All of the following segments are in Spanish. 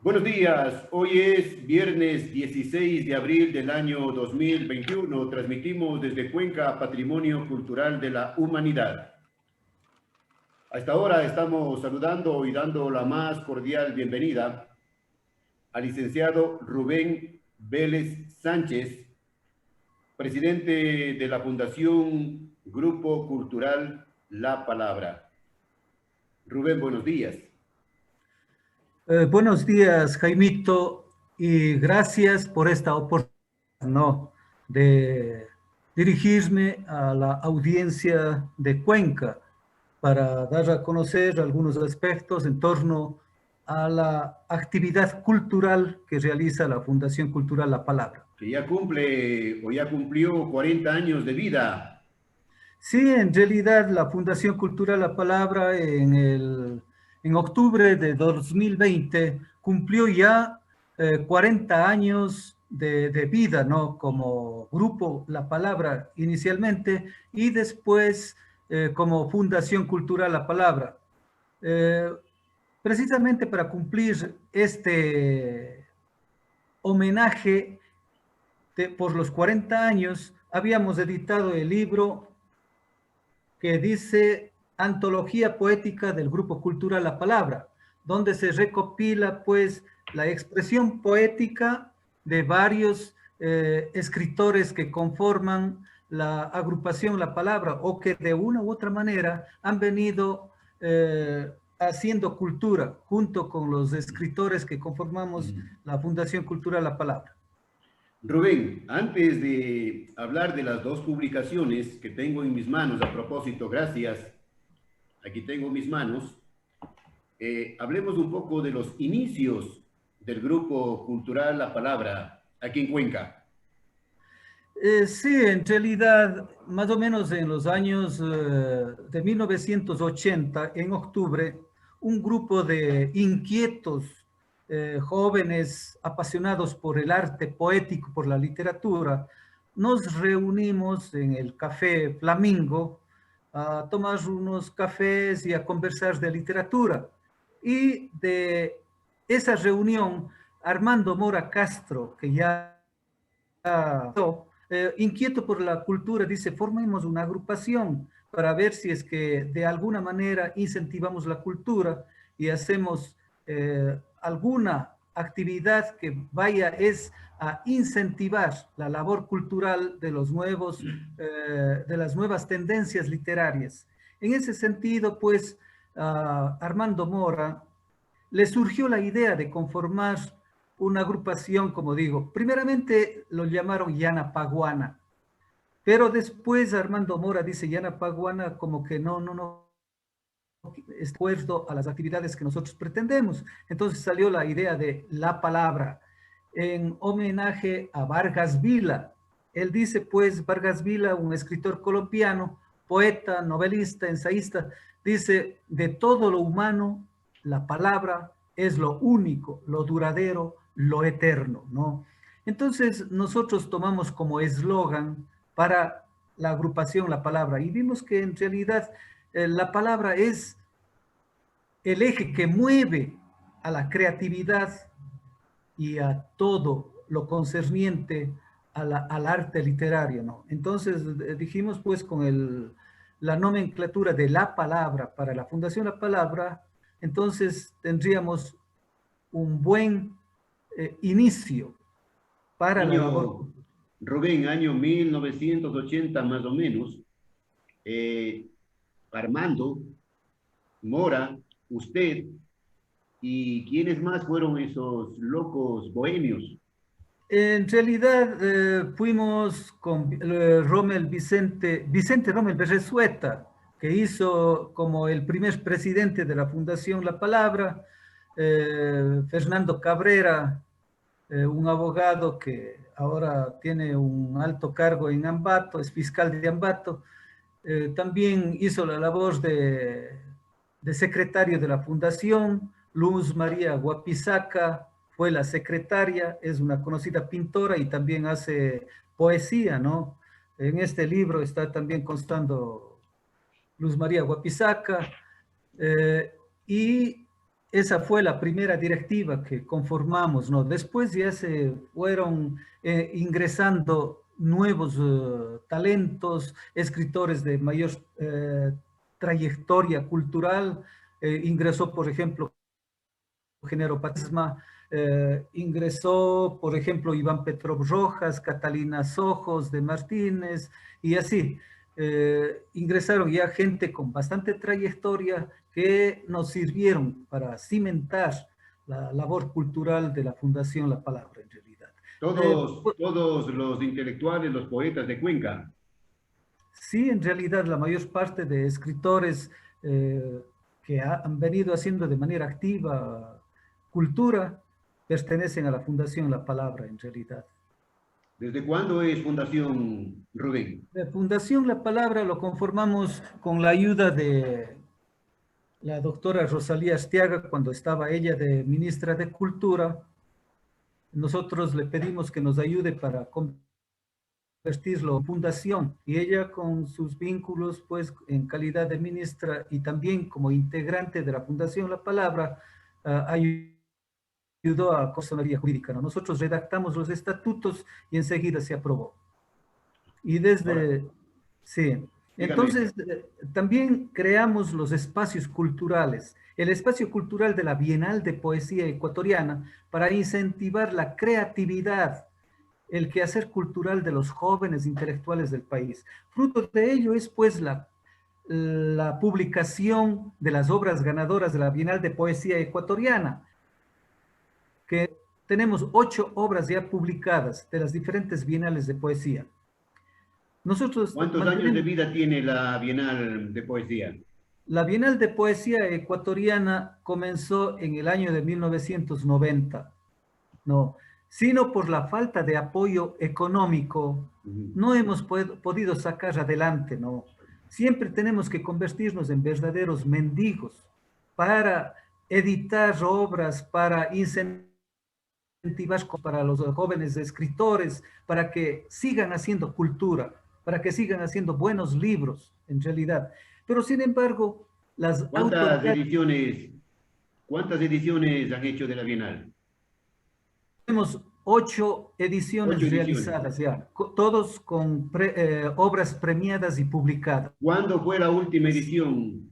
Buenos días, hoy es viernes 16 de abril del año 2021. Transmitimos desde Cuenca Patrimonio Cultural de la Humanidad. A esta hora estamos saludando y dando la más cordial bienvenida al licenciado Rubén Vélez Sánchez, presidente de la Fundación Grupo Cultural La Palabra. Rubén, buenos días. Buenos días, Jaimito, y gracias por esta oportunidad, ¿no?, de dirigirme a la audiencia de Cuenca para dar a conocer algunos aspectos en torno a la actividad cultural que realiza la Fundación Cultural La Palabra. Que ya cumple o ya cumplió 40 años de vida. Sí, en realidad la Fundación Cultural La Palabra en octubre de 2020 cumplió ya 40 años de vida, ¿no? Como grupo La Palabra inicialmente y después como Fundación Cultural La Palabra. Eh, Precisamente para cumplir este homenaje por los 40 años, habíamos editado el libro que dice Antología Poética del Grupo Cultural La Palabra, donde se recopila pues la expresión poética de varios escritores que conforman la agrupación La Palabra o que de una u otra manera han venido haciendo cultura junto con los escritores que conformamos la Fundación Cultural La Palabra. Rubén, antes de hablar de las dos publicaciones que tengo en mis manos, a propósito, gracias, aquí tengo mis manos, hablemos un poco de los inicios del Grupo Cultural La Palabra aquí en Cuenca. Sí, en realidad, más o menos en los años de 1980, en octubre, un grupo de inquietos jóvenes apasionados por el arte poético, por la literatura, nos reunimos en el Café Flamingo a tomar unos cafés y a conversar de literatura. Y de esa reunión, Armando Mora Castro, que ya inquieto por la cultura, dice, formemos una agrupación para ver si es que de alguna manera incentivamos la cultura y hacemos alguna actividad que vaya a incentivar la labor cultural de los nuevos, de las nuevas tendencias literarias. En ese sentido, pues, Armando Mora le surgió la idea de conformar una agrupación, como digo, primeramente lo llamaron Yanapaguana, pero después Armando Mora dice Yanapaguana como que no es de acuerdo a las actividades que nosotros pretendemos. Entonces salió la idea de La Palabra en homenaje a Vargas Vila. Él dice, pues, Vargas Vila, un escritor colombiano, poeta, novelista, ensayista, dice, de todo lo humano, la palabra es lo único, lo duradero, lo eterno, ¿no? Entonces nosotros tomamos como eslogan para la agrupación La Palabra y vimos que en realidad la palabra es el eje que mueve a la creatividad y a todo lo concerniente al arte literario, ¿no? Entonces dijimos pues con la nomenclatura de La Palabra para la Fundación La Palabra, entonces tendríamos un buen inicio para la labor. Rubén, año 1980 más o menos, Armando Mora, usted y quiénes más fueron esos locos bohemios. En realidad fuimos con Vicente Rommel Berresueta, que hizo como el primer presidente de la Fundación La Palabra, Fernando Cabrera, un abogado que ahora tiene un alto cargo en Ambato, es fiscal de Ambato, también hizo la labor de secretario de la Fundación. Luz María Guapizaca fue la secretaria, es una conocida pintora y también hace poesía, ¿no? En este libro está también constando Luz María Guapizaca. Y esa fue la primera directiva que conformamos, ¿no? Después ya se fueron ingresando nuevos talentos, escritores de mayor trayectoria cultural. Ingresó, por ejemplo, Genaro Patisma, ingresó, por ejemplo, Iván Petrov Rojas, Catalina Sojos de Martínez, y así. Ingresaron ya gente con bastante trayectoria que nos sirvieron para cimentar la labor cultural de la Fundación La Palabra, en realidad. Todos los intelectuales, los poetas de Cuenca. Sí, en realidad la mayor parte de escritores que han venido haciendo de manera activa cultura pertenecen a la Fundación La Palabra, en realidad. ¿Desde cuándo es Fundación Rubén? La Fundación La Palabra lo conformamos con la ayuda de la doctora Rosalía Astiaga cuando estaba ella de ministra de Cultura. Nosotros le pedimos que nos ayude para convertirlo en fundación y ella con sus vínculos pues en calidad de ministra y también como integrante de la Fundación La Palabra ayudó a personería jurídica, ¿no? Nosotros redactamos los estatutos y enseguida se aprobó. Y desde, ahora, sí, entonces también creamos los espacios culturales, el espacio cultural de la Bienal de Poesía Ecuatoriana para incentivar la creatividad, el quehacer cultural de los jóvenes intelectuales del país. Fruto de ello es pues la publicación de las obras ganadoras de la Bienal de Poesía Ecuatoriana, que tenemos 8 obras ya publicadas de las diferentes bienales de poesía. Nosotros ¿cuántos años de vida tiene la Bienal de Poesía? La Bienal de Poesía Ecuatoriana comenzó en el año de 1990, ¿no? Sino por la falta de apoyo económico, no hemos podido sacar adelante, ¿no? Siempre tenemos que convertirnos en verdaderos mendigos para editar obras, para incentivar para los jóvenes escritores, para que sigan haciendo cultura, para que sigan haciendo buenos libros, en realidad. Pero, sin embargo, las autoridades... ¿Cuántas ediciones han hecho de la Bienal? Tenemos 8 ediciones realizadas ya, todos con obras premiadas y publicadas. ¿Cuándo fue la última edición?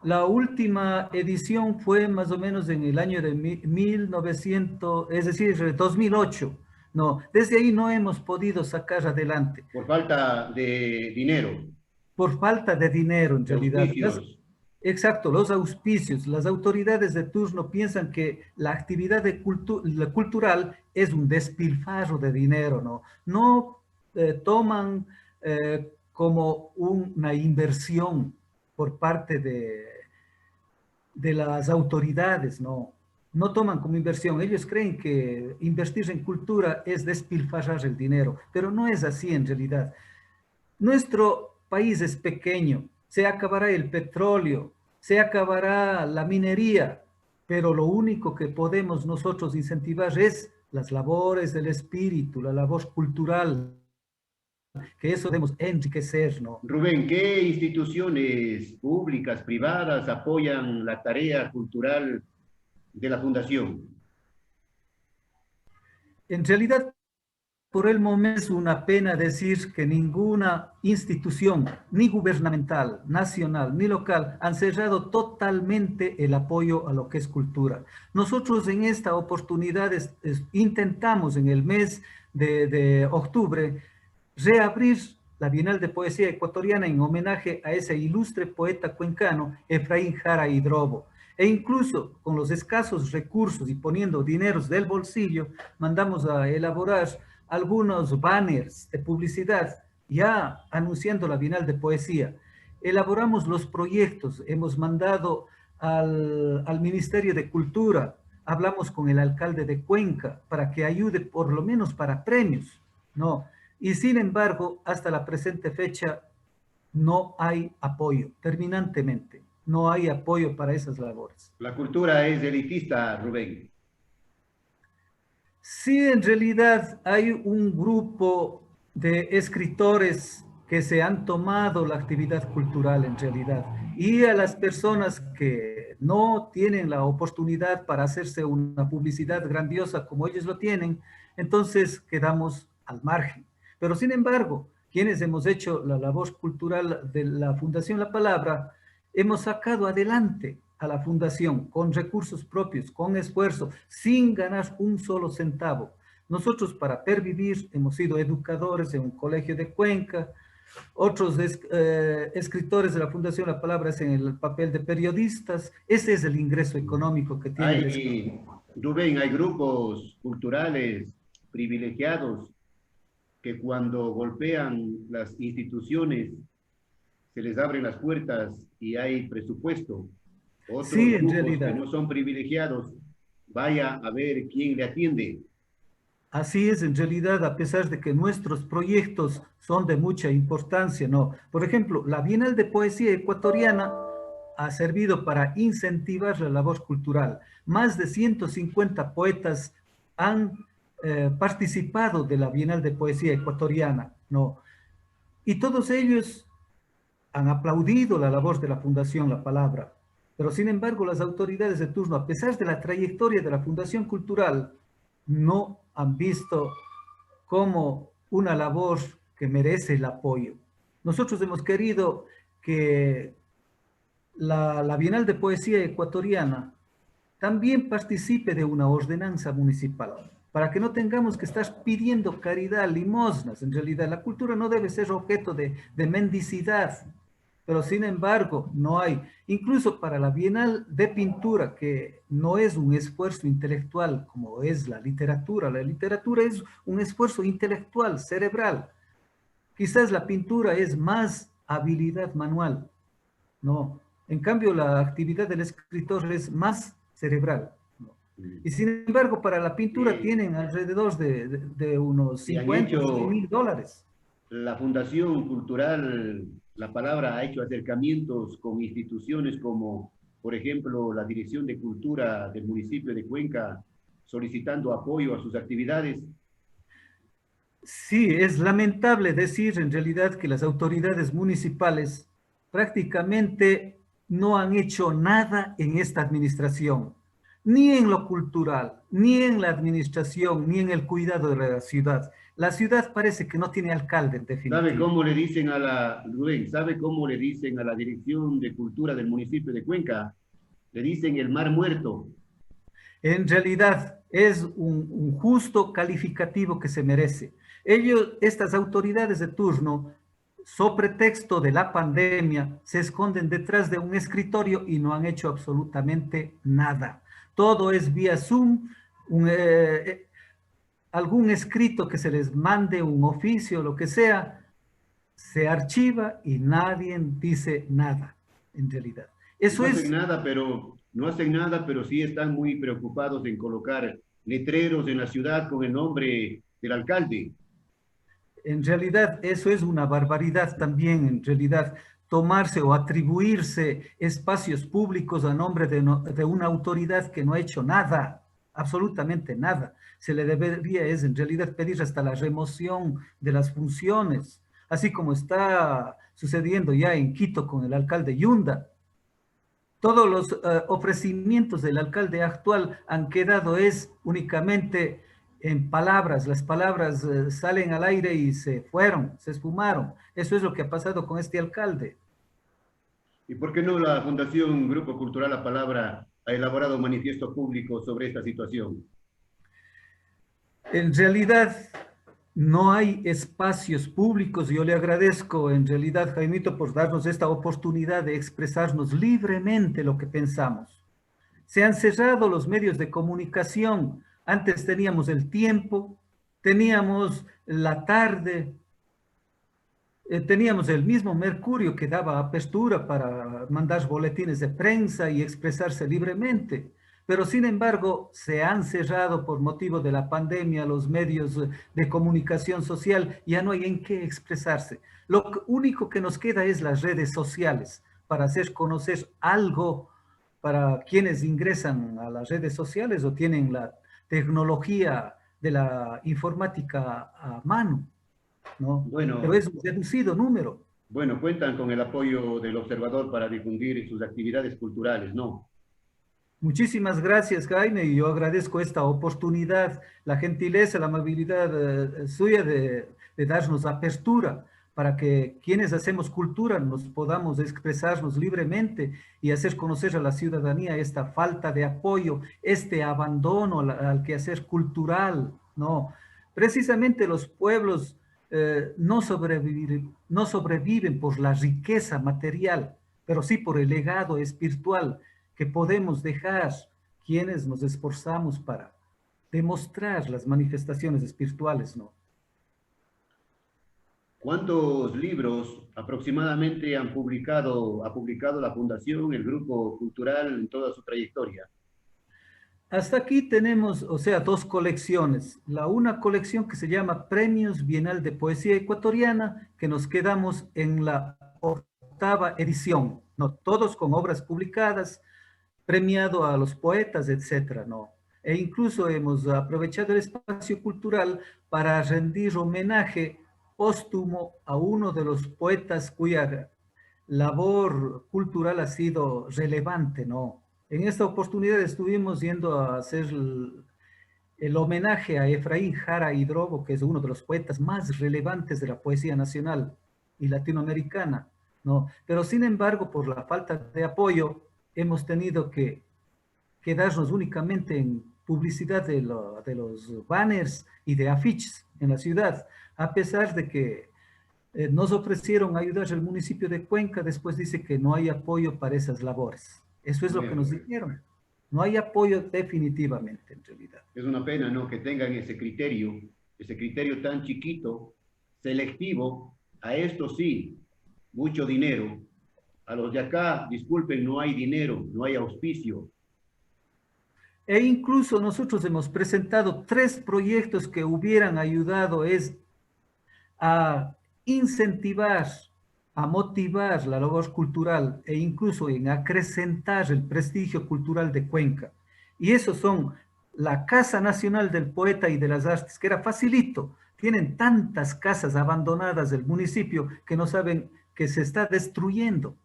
La última edición fue más o menos en el año de 1900, es decir, 2008. No, desde ahí no hemos podido sacar adelante. Por falta de dinero. Por falta de dinero, en realidad. Exacto, los auspicios. Las autoridades de turno piensan que la actividad cultural es un despilfarro de dinero, ¿no? No toman como una inversión por parte de las autoridades, ¿no? No toman como inversión. Ellos creen que invertir en cultura es despilfarrar el dinero, pero no es así en realidad. Nuestro país es pequeño, se acabará el petróleo, se acabará la minería, pero lo único que podemos nosotros incentivar es las labores del espíritu, la labor cultural, que eso debemos enriquecer, ¿no? Rubén, ¿qué instituciones públicas, privadas apoyan la tarea cultural de la Fundación? En realidad, por el momento es una pena decir que ninguna institución, ni gubernamental, nacional, ni local, han cerrado totalmente el apoyo a lo que es cultura. Nosotros en esta oportunidad intentamos en el mes de octubre reabrir la Bienal de Poesía Ecuatoriana en homenaje a ese ilustre poeta cuencano, Efraín Jara Hidrobo. E incluso con los escasos recursos y poniendo dineros del bolsillo, mandamos a elaborar algunos banners de publicidad ya anunciando la Bienal de Poesía. Elaboramos los proyectos, hemos mandado al Ministerio de Cultura, hablamos con el alcalde de Cuenca para que ayude por lo menos para premios, ¿no? Y sin embargo, hasta la presente fecha no hay apoyo, terminantemente, no hay apoyo para esas labores. La cultura es elitista, Rubén. Sí, en realidad hay un grupo de escritores que se han tomado la actividad cultural en realidad y a las personas que no tienen la oportunidad para hacerse una publicidad grandiosa como ellos lo tienen, entonces quedamos al margen. Pero sin embargo, quienes hemos hecho la labor cultural de la Fundación La Palabra, hemos sacado adelante a la Fundación con recursos propios, con esfuerzo, sin ganar un solo centavo. Nosotros para pervivir hemos sido educadores en un colegio de Cuenca, otros escritores de la Fundación La Palabra hacen el papel de periodistas. Ese es el ingreso económico que tiene el escritor. Rubén, hay grupos culturales privilegiados que cuando golpean las instituciones se les abren las puertas y hay presupuesto. Otros Sí, en grupos que realidad. no son privilegiados, vaya a ver quién le atiende. Así es, en realidad, a pesar de que nuestros proyectos son de mucha importancia, ¿no? Por ejemplo, la Bienal de Poesía Ecuatoriana ha servido para incentivar la labor cultural. Más de 150 poetas han participado de la Bienal de Poesía Ecuatoriana, ¿no? Y todos ellos han aplaudido la labor de la Fundación La Palabra. Pero sin embargo, las autoridades de turno, a pesar de la trayectoria de la Fundación Cultural, no han visto como una labor que merece el apoyo. Nosotros hemos querido que la Bienal de Poesía Ecuatoriana también participe de una ordenanza municipal, para que no tengamos que estar pidiendo caridad, limosnas. En realidad, la cultura no debe ser objeto de mendicidad, pero sin embargo, no hay. Incluso para la Bienal de Pintura, que no es un esfuerzo intelectual como es la literatura es un esfuerzo intelectual, cerebral. Quizás la pintura es más habilidad manual, ¿no? En cambio, la actividad del escritor es más cerebral, ¿no? Y sin embargo, para la pintura tienen alrededor de unos Y han 50, 100 hecho, mil dólares. la Fundación Cultural La Palabra ha hecho acercamientos con instituciones como, por ejemplo, la Dirección de Cultura del municipio de Cuenca, solicitando apoyo a sus actividades. Sí, es lamentable decir en realidad que las autoridades municipales prácticamente no han hecho nada en esta administración, ni en lo cultural, ni en la administración, ni en el cuidado de la ciudad. La ciudad parece que no tiene alcalde en ¿Sabe definitiva. cómo le dicen a la, Rubén, sabe cómo le dicen a la Dirección de Cultura del municipio de Cuenca? Le dicen el mar muerto. En realidad es un justo calificativo que se merece. Ellos, estas autoridades de turno, sobre pretexto de la pandemia, se esconden detrás de un escritorio y no han hecho absolutamente nada. Todo es vía Zoom, algún escrito que se les mande, un oficio, lo que sea, se archiva y nadie dice nada, en realidad. Eso No hacen es. nada, pero no hacen nada, pero sí están muy preocupados en colocar letreros en la ciudad con el nombre del alcalde. En realidad, eso es una barbaridad también, en realidad, tomarse o atribuirse espacios públicos a nombre de una autoridad que no ha hecho nada, absolutamente nada. Se le debería, es en realidad, pedir hasta la remoción de las funciones, así como está sucediendo ya en Quito con el alcalde Yunda. Todos los ofrecimientos del alcalde actual han quedado es únicamente en palabras. Las palabras salen al aire y se fueron, se esfumaron. Eso es lo que ha pasado con este alcalde. ¿Y por qué no la Fundación Grupo Cultural La Palabra ha elaborado un manifiesto público sobre esta situación? En realidad, no hay espacios públicos. Yo le agradezco en realidad, Jaimito, por darnos esta oportunidad de expresarnos libremente lo que pensamos. Se han cerrado los medios de comunicación. Antes teníamos el tiempo, teníamos la tarde, teníamos el mismo Mercurio que daba apertura para mandar boletines de prensa y expresarse libremente. Pero sin embargo, se han cerrado por motivo de la pandemia los medios de comunicación social, ya no hay en qué expresarse. Lo único que nos queda es las redes sociales para hacer conocer algo para quienes ingresan a las redes sociales o tienen la tecnología de la informática a mano, ¿no? Pero Bueno, es un reducido número. bueno, cuentan con el apoyo del observador para difundir sus actividades culturales, ¿no? Muchísimas gracias, Jaime, y yo agradezco esta oportunidad, la gentileza, la amabilidad suya de darnos apertura para que quienes hacemos cultura nos podamos expresarnos libremente y hacer conocer a la ciudadanía esta falta de apoyo, este abandono al quehacer cultural, ¿no? Precisamente los pueblos no sobreviven por la riqueza material, pero sí por el legado espiritual que podemos dejar quienes nos esforzamos para demostrar las manifestaciones espirituales, ¿no? ¿Cuántos libros aproximadamente ha publicado la Fundación, el Grupo Cultural en toda su trayectoria? Hasta aquí tenemos, o sea, dos colecciones. Una colección que se llama Premios Bienal de Poesía Ecuatoriana, que nos quedamos en la octava edición, ¿no? Todos con obras publicadas, premiado a los poetas, etcétera, ¿no? E incluso hemos aprovechado el espacio cultural para rendir homenaje póstumo a uno de los poetas cuya labor cultural ha sido relevante, ¿no? En esta oportunidad estuvimos yendo a hacer el homenaje a Efraín Jara Hidrobo, que es uno de los poetas más relevantes de la poesía nacional y latinoamericana, ¿no? Pero sin embargo, por la falta de apoyo, hemos tenido que quedarnos únicamente en publicidad de los banners y de afiches en la ciudad, a pesar de que nos ofrecieron ayudar al municipio de Cuenca, después dice que no hay apoyo para esas labores. Eso es lo que nos dijeron. No hay apoyo definitivamente, en realidad. Es una pena, ¿no? Que tengan ese criterio tan chiquito, selectivo. A esto sí, mucho dinero. A los de acá, disculpen, no hay dinero, no hay auspicio. E incluso nosotros hemos presentado 3 proyectos que hubieran ayudado a incentivar, a motivar la labor cultural e incluso en acrecentar el prestigio cultural de Cuenca. Y esos son la Casa Nacional del Poeta y de las Artes, que era facilito. Tienen tantas casas abandonadas del municipio que no saben que se está destruyendo,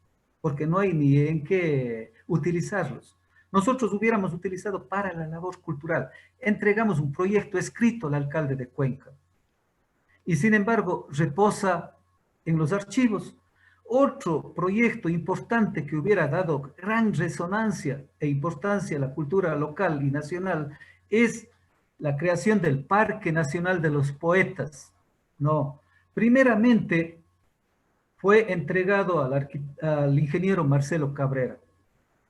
porque no hay ni en qué utilizarlos. Nosotros hubiéramos utilizado para la labor cultural. Entregamos un proyecto escrito al alcalde de Cuenca y sin embargo reposa en los archivos. Otro proyecto importante que hubiera dado gran resonancia e importancia a la cultura local y nacional es la creación del Parque Nacional de los Poetas. No, primeramente fue entregado al ingeniero Marcelo Cabrera.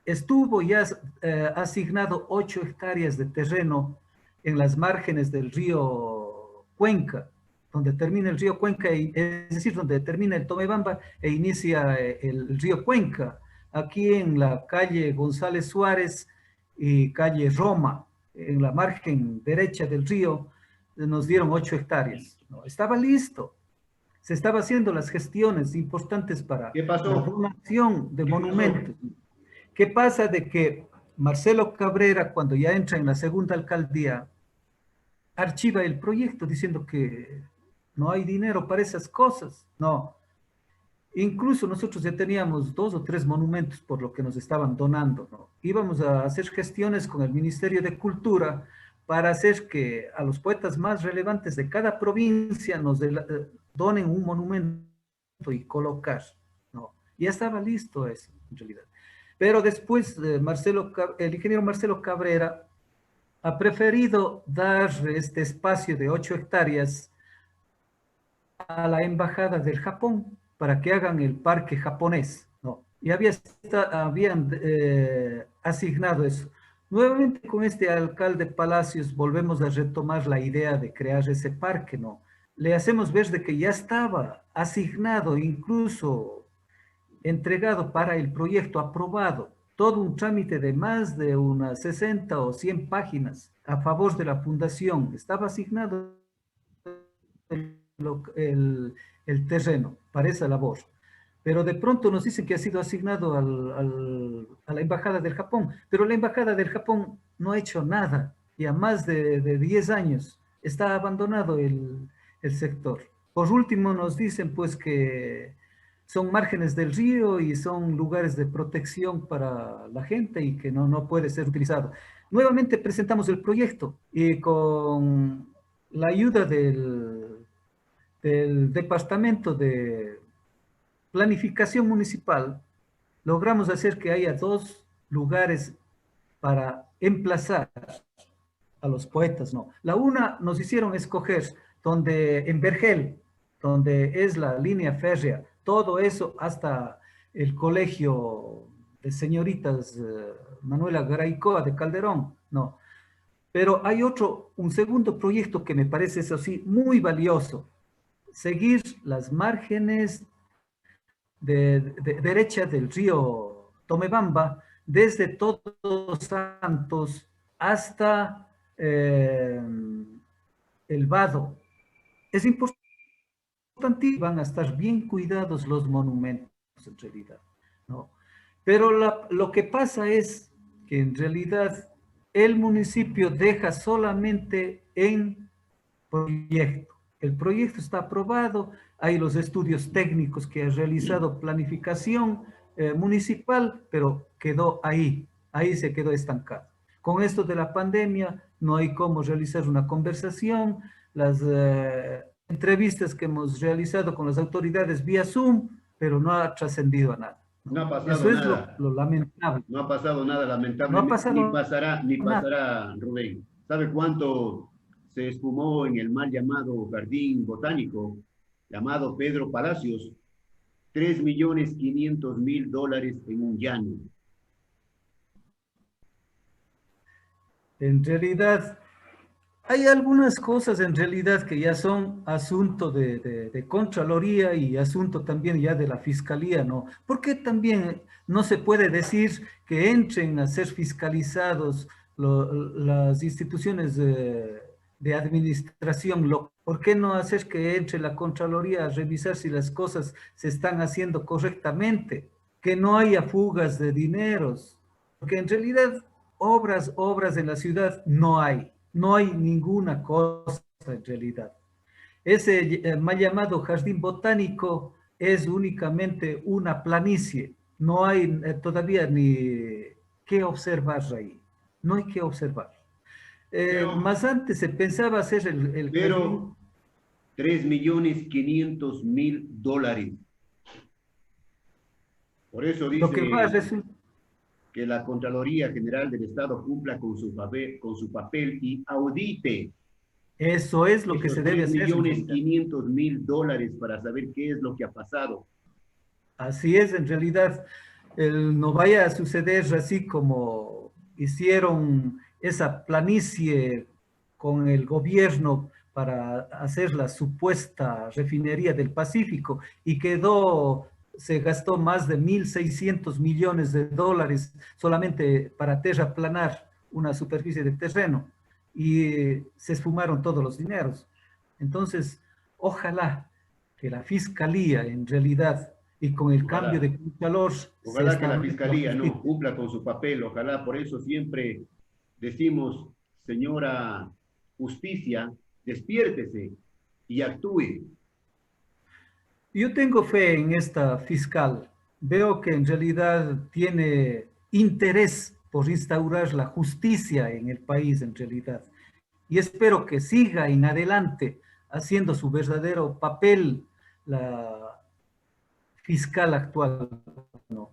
Estuvo ya asignado 8 hectáreas de terreno en las márgenes del río Cuenca, donde termina el río Cuenca, es decir, donde termina el Tomebamba e inicia el río Cuenca, aquí en la calle González Suárez y calle Roma, en la margen derecha del río, nos dieron 8 hectáreas. ¿No? Estaba listo, se estaba haciendo las gestiones importantes para ¿Qué pasó? la donación de monumentos. ¿Qué pasa? De que Marcelo Cabrera, cuando ya entra en la segunda alcaldía, archiva el proyecto diciendo que no hay dinero para esas cosas. No. Incluso nosotros ya teníamos 2 o 3 monumentos por lo que nos estaban donando, ¿no? Íbamos a hacer gestiones con el Ministerio de Cultura para hacer que a los poetas más relevantes de cada provincia nos donen un monumento y colocar, ¿no? Ya estaba listo eso, en realidad. Pero después el ingeniero Marcelo Cabrera ha preferido dar este espacio de 8 hectáreas a la embajada del Japón para que hagan el parque japonés, ¿no? Y habían asignado eso. Nuevamente con este alcalde Palacios volvemos a retomar la idea de crear ese parque, ¿no? Le hacemos ver de que ya estaba asignado, incluso entregado para el proyecto aprobado, todo un trámite de más de unas 60 o 100 páginas a favor de la fundación. Estaba asignado el terreno para esa labor. Pero de pronto nos dicen que ha sido asignado a la Embajada del Japón, pero la Embajada del Japón no ha hecho nada, ya más de 10 años está abandonado el sector. Por último nos dicen pues que son márgenes del río y son lugares de protección para la gente y que no puede ser utilizado. Nuevamente presentamos el proyecto y con la ayuda del Departamento de Planificación Municipal, logramos hacer que haya dos lugares para emplazar a los poetas, ¿no? La una nos hicieron escoger donde en Vergel, donde es la línea férrea, todo eso hasta el colegio de señoritas Manuela Garaycoa de Calderón, ¿no? Pero hay un segundo proyecto que me parece, eso sí, muy valioso. Seguir las márgenes de derecha del río Tomebamba, desde Todos Santos hasta el Vado. Es importante, van a estar bien cuidados los monumentos en realidad, ¿no? Pero lo que pasa es que en realidad el municipio deja solamente en proyecto. El proyecto está aprobado, hay los estudios técnicos que ha realizado planificación municipal, pero quedó ahí se quedó estancado. Con esto de la pandemia no hay cómo realizar una conversación, las entrevistas que hemos realizado con las autoridades vía Zoom, pero no ha trascendido a nada, ¿no? No ha pasado Eso es nada. lo lamentable. No ha pasado nada, No ha lamentablemente, pasado ni nada. pasará, Rubén. ¿Sabe cuánto se esfumó en el mal llamado Jardín Botánico, llamado Pedro Palacios? 3.500.000 dólares en un llano. En realidad, hay algunas cosas en realidad que ya son asunto de Contraloría y asunto también ya de la Fiscalía, ¿no? Porque también no se puede decir que entren a ser fiscalizados las instituciones de administración local. ¿Por qué no hacer que entre la Contraloría a revisar si las cosas se están haciendo correctamente? Que no haya fugas de dineros, porque en realidad obras en la ciudad no hay ninguna cosa en realidad. Ese mal llamado jardín botánico es únicamente una planicie, no hay todavía ni qué observar ahí, no hay que observar. Pero, Más antes se pensaba hacer el jardín. pero 3.500.000 dólares. Por eso Lo que va a dice resultar, que la Contraloría General del Estado cumpla con su papel y audite eso es lo que esos se debe tres hacer en millones realidad. 500.000 dólares para saber qué es lo que ha pasado. Así es, en realidad, no vaya a suceder así como hicieron esa planicie con el gobierno para hacer la supuesta refinería del Pacífico y se gastó más de 1.600 millones de dólares solamente para terraplanar una superficie de terreno y se esfumaron todos los dineros. Entonces, ojalá que la fiscalía en realidad y con el cambio Ojalá, de calor se ojalá que la establezca la Fiscalía no justicia. cumpla con su papel, ojalá, por eso siempre decimos, señora Justicia, despiértese y actúe. Yo tengo fe en esta fiscal. Veo que en realidad tiene interés por instaurar la justicia en el país en realidad. Y espero que siga en adelante haciendo su verdadero papel la fiscal actual, ¿no?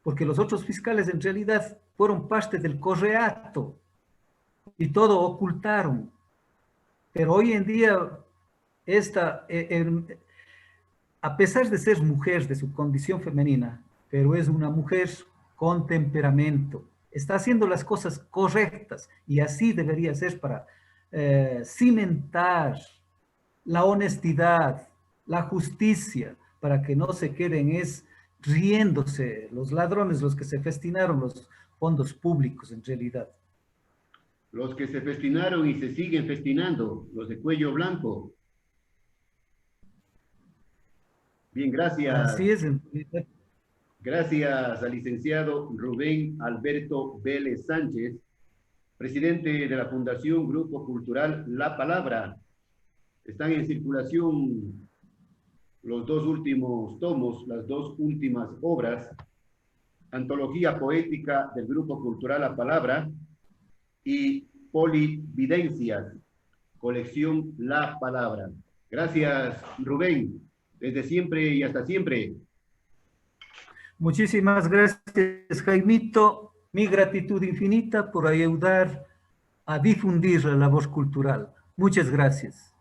Porque los otros fiscales en realidad fueron parte del correato y todo ocultaron. Pero hoy en día, esta, a pesar de ser mujer de su condición femenina, pero es una mujer con temperamento, está haciendo las cosas correctas y así debería ser para cimentar la honestidad, la justicia, para que no se queden riéndose los ladrones, los que se festinaron los fondos públicos en realidad. Los que se festinaron y se siguen festinando, los de cuello blanco. Bien, gracias. Así es, en realidad. Gracias al licenciado Rubén Alberto Vélez Sánchez, presidente de la Fundación Grupo Cultural La Palabra. Están en circulación los dos últimos tomos, las dos últimas obras, Antología Poética del Grupo Cultural La Palabra y Polividencias, colección La Palabra. Gracias, Rubén. Desde siempre y hasta siempre. Muchísimas gracias, Jaimito. Mi gratitud infinita por ayudar a difundir la labor cultural. Muchas gracias.